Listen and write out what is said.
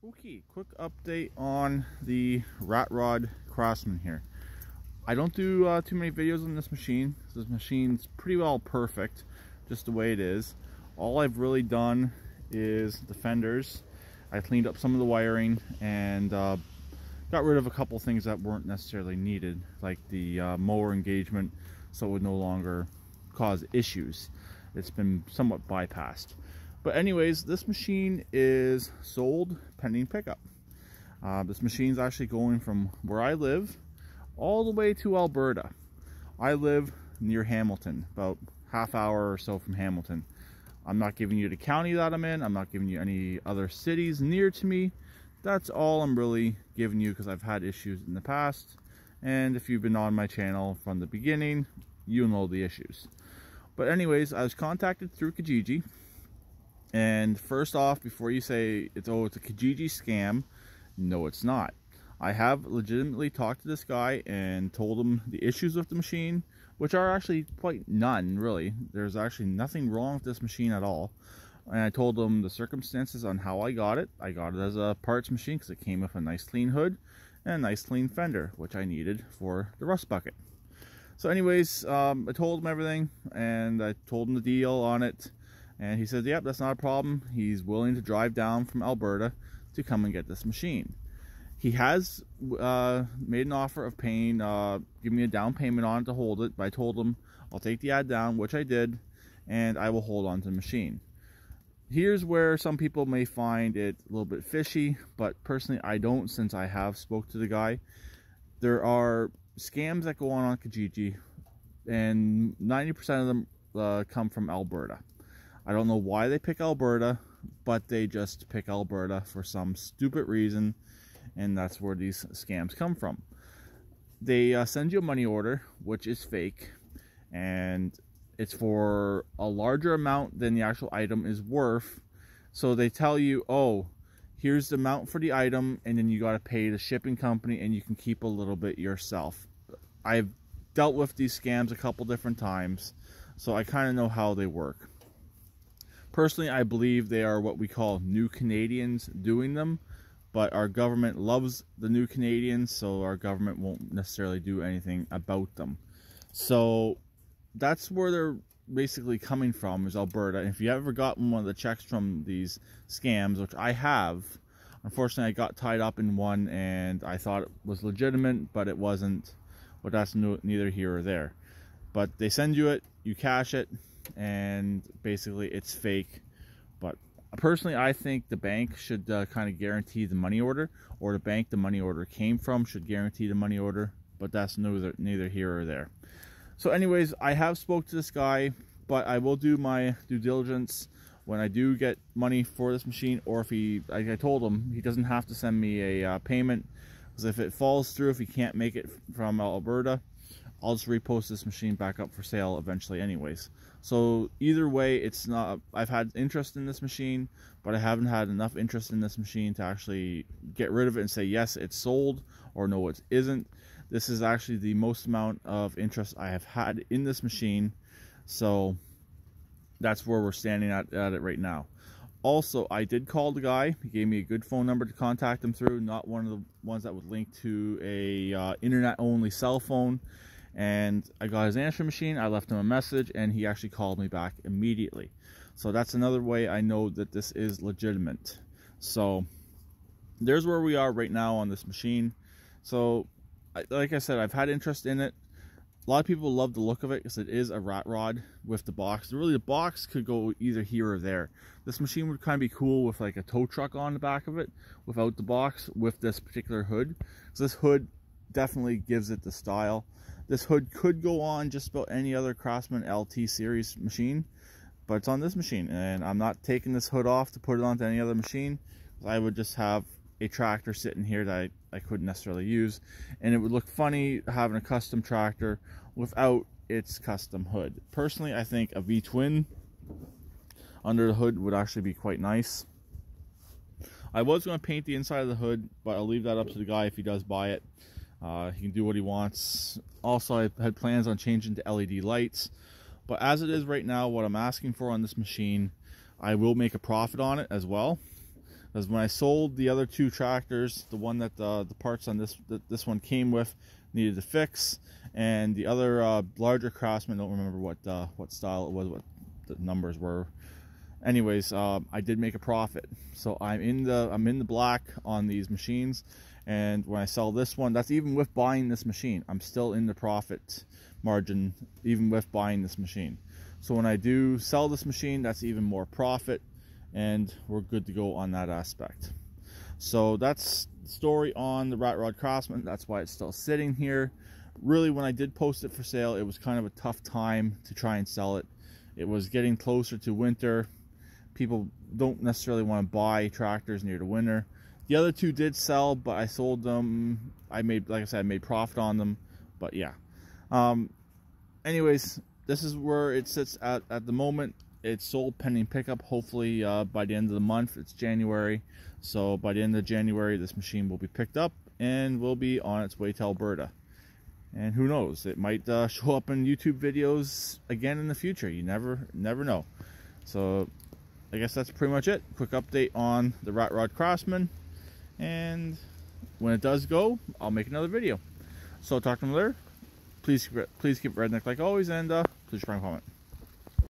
Okay, quick update on the rat rod Craftsman here. I don't do too many videos on this machine. This machine's pretty well perfect, just the way it is. All I've really done is the fenders. I cleaned up some of the wiring and got rid of a couple things that weren't necessarily needed, like the mower engagement, so it would no longer cause issues. It's been somewhat bypassed. But anyways, this machine is sold pending pickup. This machine's actually going from where I live all the way to Alberta. I live near Hamilton, about half hour or so from Hamilton. I'm not giving you the county that I'm in. I'm not giving you any other cities near to me. That's all I'm really giving you because I've had issues in the past. And if you've been on my channel from the beginning, you know the issues. But anyways, I was contacted through Kijiji. And first off, before you say it's a Kijiji scam, no, it's not. I have legitimately talked to this guy and told him the issues with the machine, which are actually quite none, really. There's actually nothing wrong with this machine at all. And I told him the circumstances on how I got it. I got it as a parts machine because it came with a nice clean hood and a nice clean fender, which I needed for the rust bucket. So anyways, I told him everything and I told him the deal on it. And he said, yep, that's not a problem. He's willing to drive down from Alberta to come and get this machine. He has made an offer of paying, give me a down payment on it to hold it. But I told him I'll take the ad down, which I did, and I will hold on to the machine. Here's where some people may find it a little bit fishy, but personally I don't, since I have spoke to the guy. There are scams that go on Kijiji, and 90% of them come from Alberta. I don't know why they pick Alberta, but they just pick Alberta for some stupid reason, and that's where these scams come from. They send you a money order, which is fake, and it's for a larger amount than the actual item is worth. So they tell you, oh, here's the amount for the item, and then you got to pay the shipping company, and you can keep a little bit yourself. I've dealt with these scams a couple different times, so I kind of know how they work. Personally, I believe they are what we call new Canadians doing them, but our government loves the new Canadians, so our government won't necessarily do anything about them. So that's where they're basically coming from, is Alberta. And if you ever gotten one of the checks from these scams, which I have, unfortunately I got tied up in one and I thought it was legitimate, but it wasn't. But that's neither here or there. But they send you it, you cash it, and basically it's fake. But personally, I think the bank should kind of guarantee the money order, or the bank the money order came from should guarantee the money order, but that's neither here or there. So anyways, I have spoke to this guy, but I will do my due diligence when I do get money for this machine, or if he, like I told him, he doesn't have to send me a payment, because if it falls through, if he can't make it from Alberta, I'll just repost this machine back up for sale eventually anyways. So either way, it's not, I've had interest in this machine, but I haven't had enough interest in this machine to actually get rid of it and say, yes, it's sold, or no, it isn't. This is actually the most amount of interest I have had in this machine. So that's where we're standing at it right now. Also, I did call the guy. He gave me a good phone number to contact him through, not one of the ones that would link to a internet-only cell phone. And I got his answering machine, I left him a message, and he actually called me back immediately. So that's another way I know that this is legitimate. So there's where we are right now on this machine. So like I said, I've had interest in it. A lot of people love the look of it because it is a rat rod with the box. Really, the box could go either here or there. This machine would kind of be cool with like a tow truck on the back of it without the box, with this particular hood. So this hood definitely gives it the style. This hood could go on just about any other Craftsman LT series machine, but it's on this machine, and I'm not taking this hood off to put it onto any other machine. I would just have a tractor sitting here that I couldn't necessarily use, and it would look funny having a custom tractor without its custom hood. Personally, I think a V-twin under the hood would actually be quite nice. I was going to paint the inside of the hood, but I'll leave that up to the guy if he does buy it. He can do what he wants. Also, I had plans on changing to LED lights, but as it is right now, what I'm asking for on this machine, I will make a profit on it as well. because when I sold the other two tractors, the one that the parts on this one came with needed to fix, and the other larger Craftsman, don't remember what style it was, what the numbers were. Anyways, I did make a profit, so I'm in the black on these machines. And when I sell this one, that's even with buying this machine, I'm still in the profit margin even with buying this machine. So when I do sell this machine, that's even more profit, and we're good to go on that aspect. So that's the story on the Rat Rod Craftsman. That's why it's still sitting here. Really, when I did post it for sale, it was kind of a tough time to try and sell it. It was getting closer to winter. People don't necessarily want to buy tractors near the winter. The other two did sell, but I sold them. I made, like I said, I made profit on them. But yeah. Anyways, this is where it sits at the moment. It's sold pending pickup. Hopefully by the end of the month. It's January. So by the end of January, this machine will be picked up and will be on its way to Alberta. And who knows, it might show up in YouTube videos again in the future. You never know. So I guess that's pretty much it. Quick update on the Rat Rod Craftsman. And when it does go, I'll make another video. So talk to them later. Please keep redneck like always, and please try and comment.